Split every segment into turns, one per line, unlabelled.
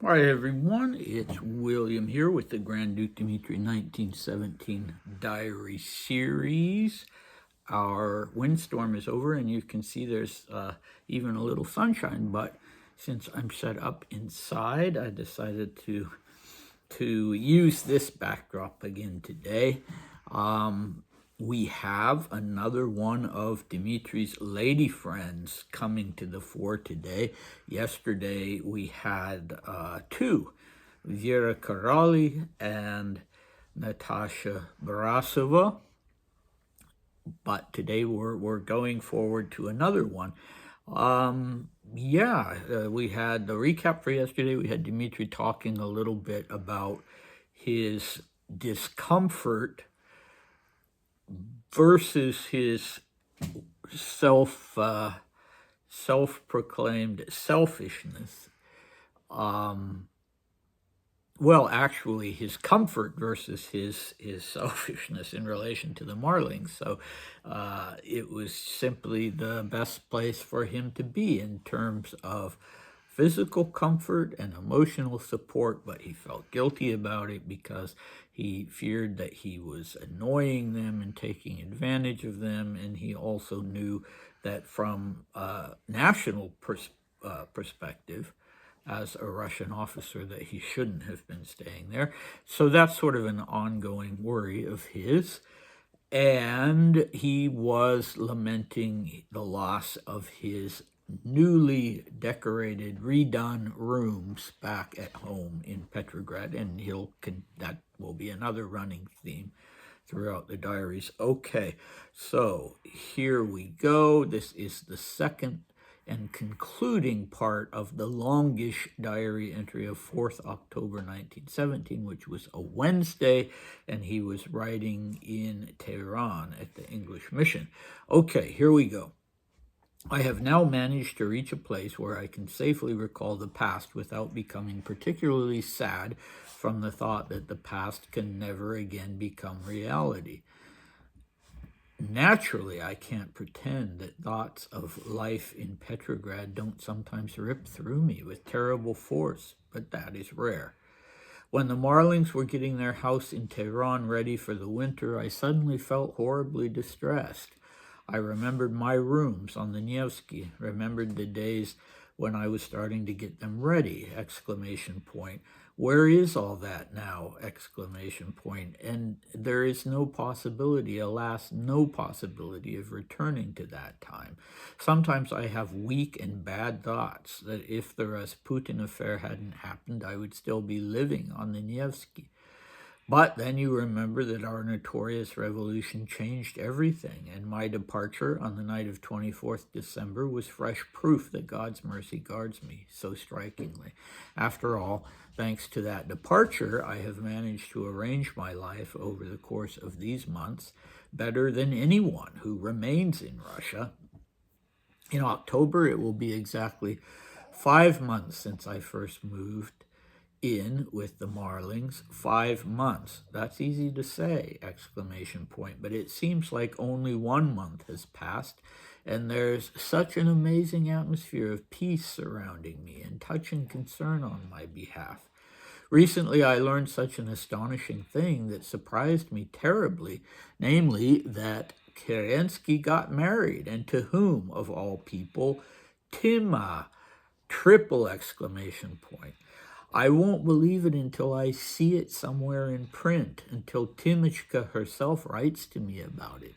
Hi everyone, it's William here with the Grand Duke Dmitri 1917 Diary Series. Our windstorm is over and you can see there's even a little sunshine, but since I'm set up inside, I decided to use this backdrop again today. We have another one of Dmitri's lady friends coming to the fore today. Yesterday we had two, Vera Karali and Natasha Barasova, but today we're going forward to another one. We had the recap for yesterday. We had Dmitri talking a little bit about his discomfort versus his self-proclaimed selfishness. Actually, his comfort versus his selfishness in relation to the Marlings. So it was simply the best place for him to be in terms of physical comfort and emotional support, but he felt guilty about it because he feared that he was annoying them and taking advantage of them, and he also knew that from a national perspective, as a Russian officer, that he shouldn't have been staying there. So that's sort of an ongoing worry of his. And he was lamenting the loss of his newly decorated, redone rooms back at home in Petrograd, and that will be another running theme throughout the diaries. Okay, so here we go. This is the second and concluding part of the longish diary entry of 4th October 1917, which was a Wednesday, and he was writing in Tehran at the English mission. Okay, here we go. I have now managed to reach a place where I can safely recall the past without becoming particularly sad from the thought that the past can never again become reality. Naturally, I can't pretend that thoughts of life in Petrograd don't sometimes rip through me with terrible force, but that is rare. When the Marlings were getting their house in Tehran ready for the winter, I suddenly felt horribly distressed. I remembered my rooms on the Nevsky, remembered the days when I was starting to get them ready, exclamation point. Where is all that now, exclamation point. And there is no possibility, alas, no possibility of returning to that time. Sometimes I have weak and bad thoughts that if the Rasputin affair hadn't happened, I would still be living on the Nevsky. But then you remember that our notorious revolution changed everything, and my departure on the night of 24th December was fresh proof that God's mercy guards me so strikingly. After all, thanks to that departure, I have managed to arrange my life over the course of these months better than anyone who remains in Russia. In October, it will be exactly 5 months since I first moved in with the Marlings. 5 months. That's easy to say, exclamation point. But it seems like only 1 month has passed, and there's such an amazing atmosphere of peace surrounding me and touching concern on my behalf. Recently, I learned such an astonishing thing that surprised me terribly, namely that Kerensky got married, and to whom, of all people? Timme! Triple exclamation point. I won't believe it until I see it somewhere in print, until Timochka herself writes to me about it.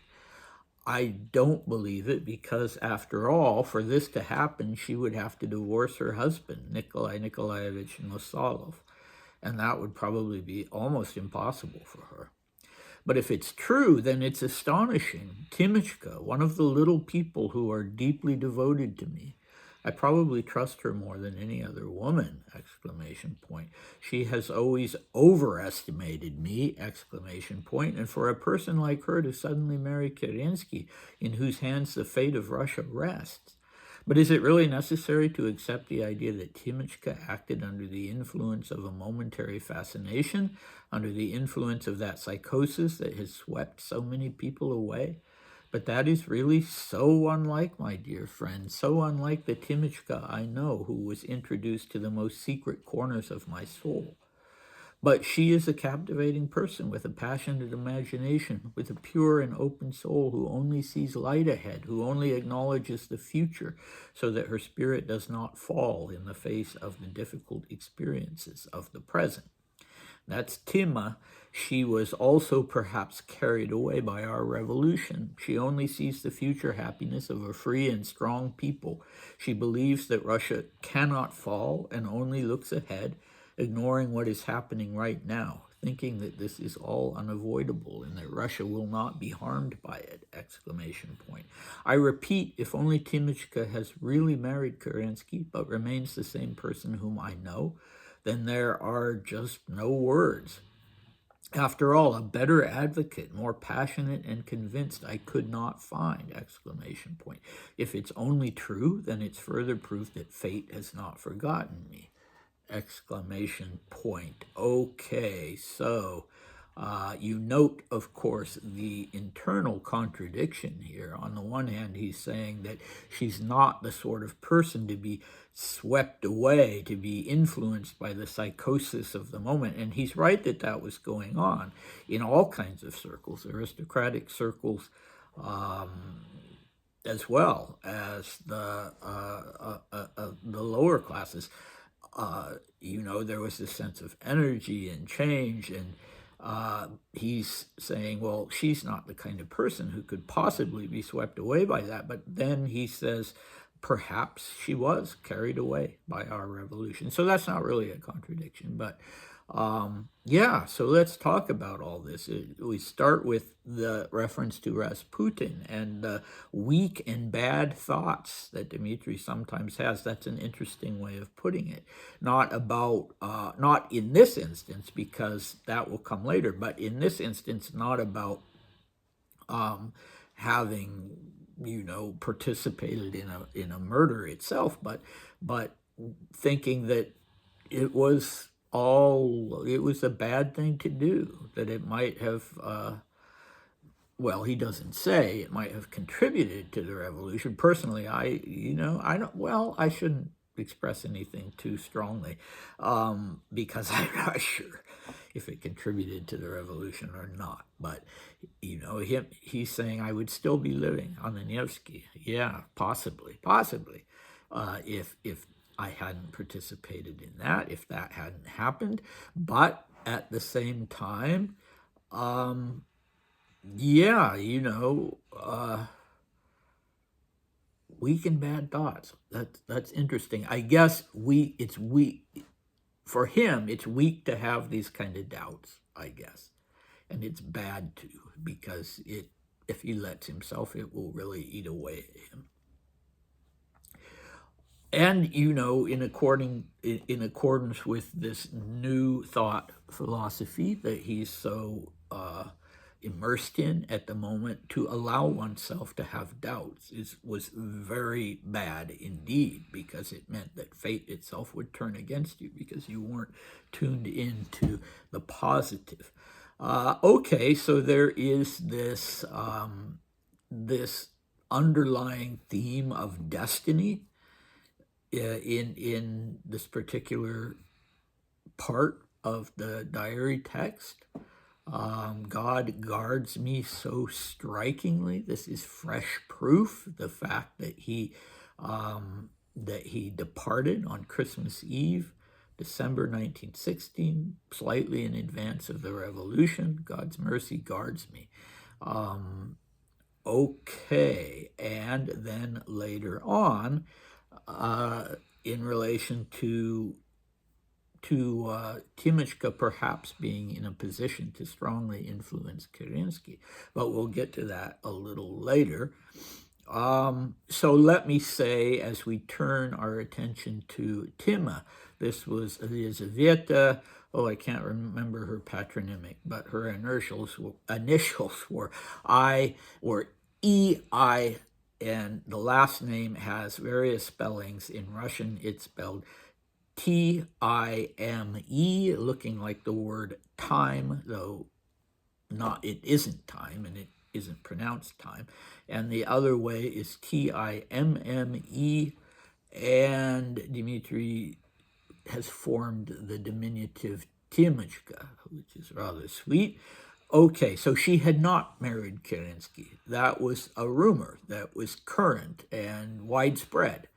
I don't believe it because, after all, for this to happen, she would have to divorce her husband, Nikolai Nikolaevich Nosalov, and that would probably be almost impossible for her. But if it's true, then it's astonishing. Timochka, one of the little people who are deeply devoted to me. I probably trust her more than any other woman, exclamation point. She has always overestimated me, exclamation point. And for a person like her to suddenly marry Kerensky, in whose hands the fate of Russia rests. But is it really necessary to accept the idea that Timochka acted under the influence of a momentary fascination, under the influence of that psychosis that has swept so many people away? But that is really so unlike, my dear friend, so unlike the Timichka I know, who was introduced to the most secret corners of my soul. But she is a captivating person with a passionate imagination, with a pure and open soul who only sees light ahead, who only acknowledges the future so that her spirit does not fall in the face of the difficult experiences of the present. That's Timme. She was also perhaps carried away by our revolution. She only sees the future happiness of a free and strong people. She believes that Russia cannot fall and only looks ahead, ignoring what is happening right now, thinking that this is all unavoidable and that Russia will not be harmed by it! Exclamation point. I repeat, if only Timichka has really married Kerensky but remains the same person whom I know, then there are just no words. After all, a better advocate, more passionate and convinced I could not find! Exclamation point. If it's only true, then it's further proof that fate has not forgotten me! Exclamation point. Okay, so you note, of course, the internal contradiction here. On the one hand, he's saying that she's not the sort of person to be swept away, to be influenced by the psychosis of the moment. And he's right that that was going on in all kinds of circles, aristocratic circles, as well as the lower classes. There was this sense of energy and change, and he's saying, well, she's not the kind of person who could possibly be swept away by that. But then he says, perhaps she was carried away by our revolution. So that's not really a contradiction, but yeah, so let's talk about all this. We start with the reference to Rasputin and the weak and bad thoughts that Dmitri sometimes has. That's an interesting way of putting it. Not in this instance, because that will come later, but in this instance, not about having, participated in a murder itself, but thinking that it was a bad thing to do, that it might have, he doesn't say, it might have contributed to the revolution. Personally, I shouldn't express anything too strongly, because I'm not sure if it contributed to the revolution or not. But, he's saying I would still be living on the Nevsky. Yeah, possibly, if I hadn't participated in that, if that hadn't happened. But at the same time, weak and bad thoughts. That's interesting. I guess it's weak. For him, it's weak to have these kind of doubts, I guess. And it's bad too, because if he lets himself, it will really eat away at him. And, in accordance with this new thought philosophy that he's so immersed in at the moment, to allow oneself to have doubts was very bad indeed, because it meant that fate itself would turn against you because you weren't tuned into the positive. Okay, so there is this underlying theme of destiny in this particular part of the diary text. God guards me so strikingly. This is fresh proof. The fact that he departed on Christmas Eve, December 1916, slightly in advance of the revolution. God's mercy guards me. Okay, and then later on, in relation to Timichka perhaps being in a position to strongly influence Kerensky. But we'll get to that a little later. So let me say, as we turn our attention to Timme, this was Elizaveta. I can't remember her patronymic, but her initials were I or E-I, and the last name has various spellings. In Russian, it's spelled Time, looking like the word time, though it isn't time, and it isn't pronounced time. And the other way is Timme, and Dmitri has formed the diminutive Timmechka, which is rather sweet. Okay, so she had not married Kerensky. That was a rumor that was current and widespread.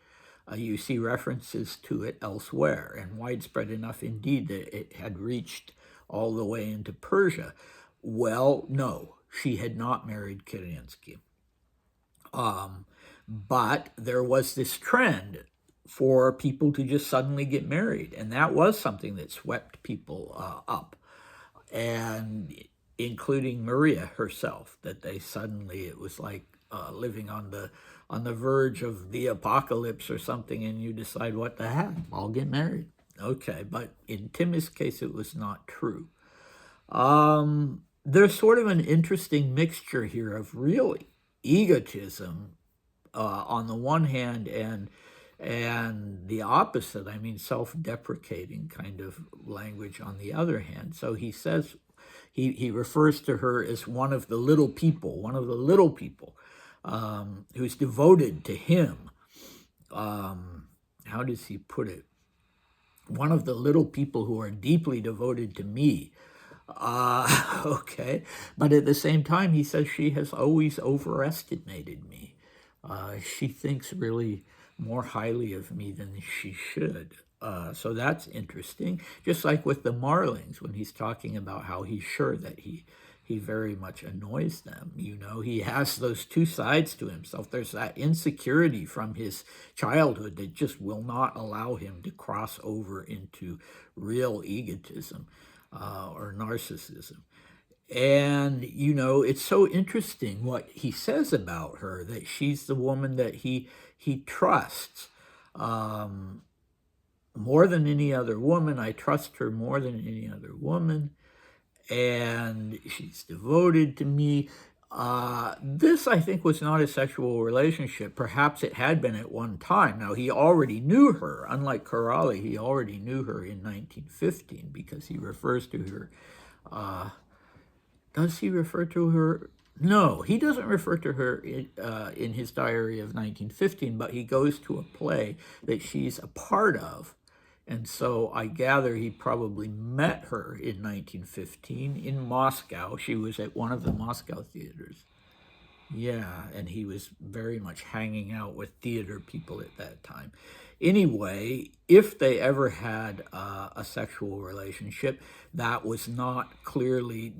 You see references to it elsewhere, and widespread enough indeed that it had reached all the way into Persia. Well, no, she had not married Kerensky. But there was this trend for people to just suddenly get married, and that was something that swept people up, and including Maria herself, that they suddenly, it was like living on the verge of the apocalypse or something, and you decide, what the heck, I'll get married. Okay, but in Timme's case, it was not true. There's sort of an interesting mixture here of real egotism on the one hand, and the opposite, I mean, self-deprecating kind of language on the other hand. So he says, he refers to her as one of the little people, who's devoted to him. How does he put it? One of the little people who are deeply devoted to me. Okay, but at the same time, he says she has always overestimated me. She thinks really more highly of me than she should. So that's interesting. Just like with the Marlings, when he's talking about how he's sure that he very much annoys them. You know, he has those two sides to himself. There's that insecurity from his childhood that just will not allow him to cross over into real egotism or narcissism. And, you know, it's so interesting what he says about her, that she's the woman that he trusts more than any other woman. I trust her more than any other woman, and she's devoted to me. This, I think, was not a sexual relationship. Perhaps it had been at one time. Now, he already knew her. Unlike Karaly, he already knew her in 1915 because he refers to her. Does he refer to her? No, he doesn't refer to her in his diary of 1915, but he goes to a play that she's a part of. And so I gather he probably met her in 1915 in Moscow. She was at one of the Moscow theaters. Yeah, and he was very much hanging out with theater people at that time. Anyway, if they ever had a sexual relationship, that was not clearly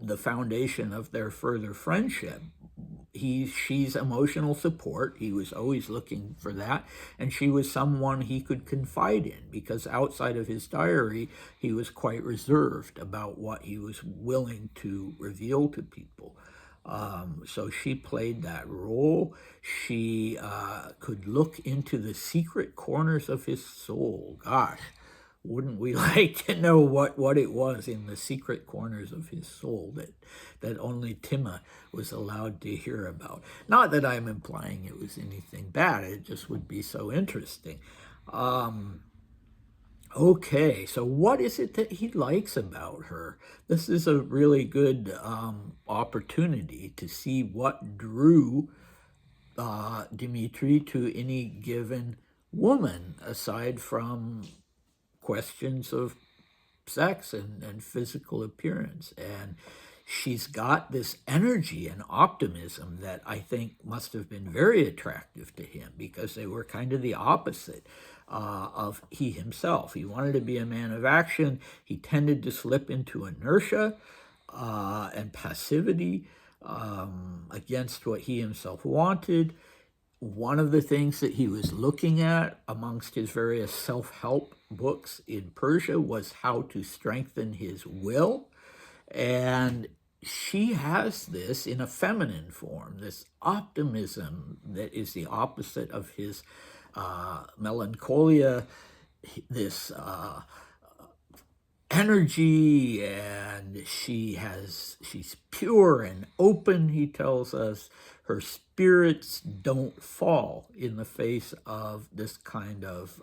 the foundation of their further friendship. She's emotional support. He was always looking for that, and she was someone he could confide in, because outside of his diary, he was quite reserved about what he was willing to reveal to people. So she played that role. She could look into the secret corners of his soul. Gosh, wouldn't we like to know what it was in the secret corners of his soul that only Timme was allowed to hear about? Not that I'm implying it was anything bad. It just would be so interesting. Okay, so what is it that he likes about her? This is a really good opportunity to see what drew Dmitri to any given woman, aside from questions of sex and physical appearance. And she's got this energy and optimism that I think must have been very attractive to him, because they were kind of the opposite of he himself. He wanted to be a man of action. He tended to slip into inertia and passivity against what he himself wanted. One of the things that he was looking at amongst his various self-help books in Persia was how to strengthen his will. And she has this in a feminine form, this optimism that is the opposite of his melancholia, this energy, and she's pure and open, he tells us. Her spirits don't fall in the face of this kind of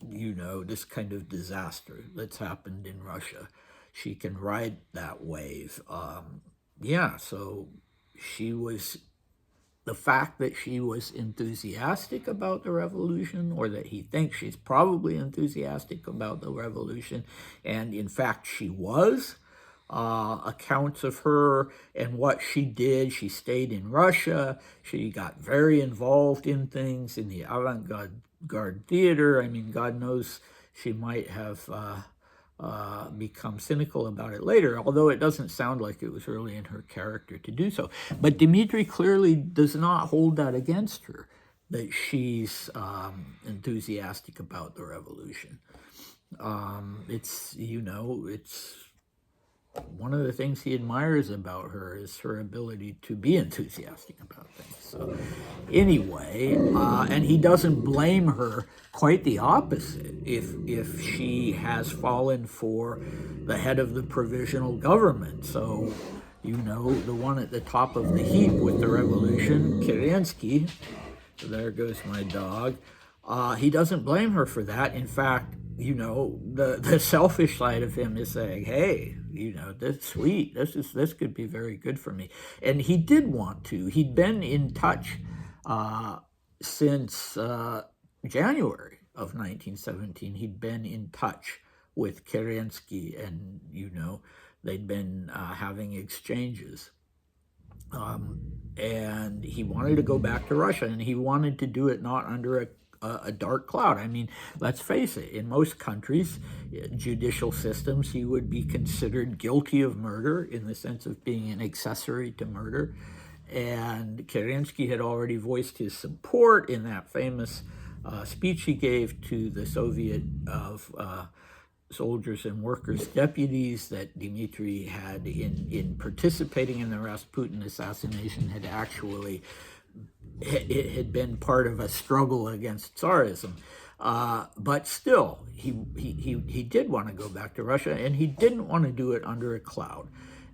this kind of disaster that's happened in Russia. She can ride that wave. yeah, so she was, the fact that she was enthusiastic about the revolution, or that he thinks she's probably enthusiastic about the revolution, and in fact she was, accounts of her and what she did. She stayed in Russia. She got very involved in things in the avant-garde theater. I mean, God knows she might have become cynical about it later, although it doesn't sound like it was really in her character to do so. But Dmitri clearly does not hold that against her, that she's enthusiastic about the revolution. It's, it's one of the things he admires about her is her ability to be enthusiastic about things. So anyway, and he doesn't blame her, quite the opposite, if she has fallen for the head of the provisional government. So, the one at the top of the heap with the revolution, Kerensky, there goes my dog, he doesn't blame her for that. In fact, the selfish side of him is saying, hey, that's sweet. This could be very good for me. And he did want to. He'd been in touch since January of 1917. He'd been in touch with Kerensky, and, they'd been having exchanges. And he wanted to go back to Russia, and he wanted to do it not under a dark cloud. I mean, let's face it, in most countries, judicial systems, he would be considered guilty of murder in the sense of being an accessory to murder. And Kerensky had already voiced his support in that famous speech he gave to the Soviet of soldiers and workers deputies that Dmitri had in participating in the Rasputin assassination, had actually, it had been part of a struggle against Tsarism. But still, he did want to go back to Russia, and he didn't want to do it under a cloud.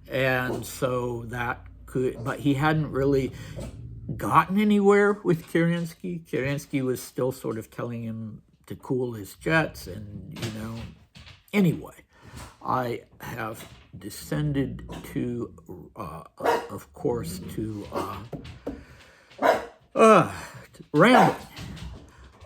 And so but he hadn't really gotten anywhere with Kerensky. Kerensky was still sort of telling him to cool his jets, and, anyway, I have descended to, of course, to rambling.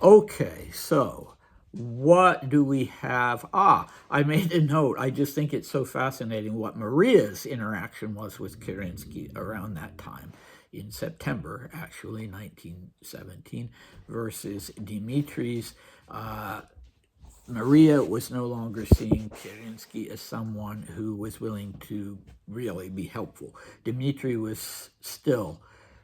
Okay, so what do we have? I made a note. I just think it's so fascinating what Maria's interaction was with Kerensky around that time, in September, actually, 1917, versus Dmitri's. Maria was no longer seeing Kerensky as someone who was willing to really be helpful. Dmitri was still,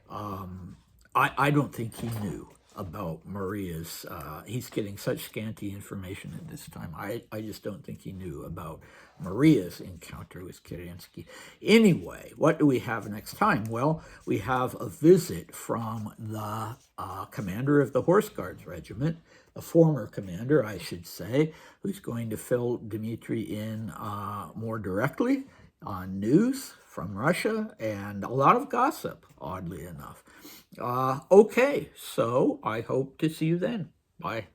I don't think he knew about Maria's, he's getting such scanty information at this time. I just don't think he knew about Maria's encounter with Kerensky. Anyway, what do we have next time? Well, we have a visit from the commander of the Horse Guards Regiment, a former commander, I should say, who's going to fill Dmitri in more directly on news from Russia and a lot of gossip, oddly enough. Okay, so I hope to see you then. Bye.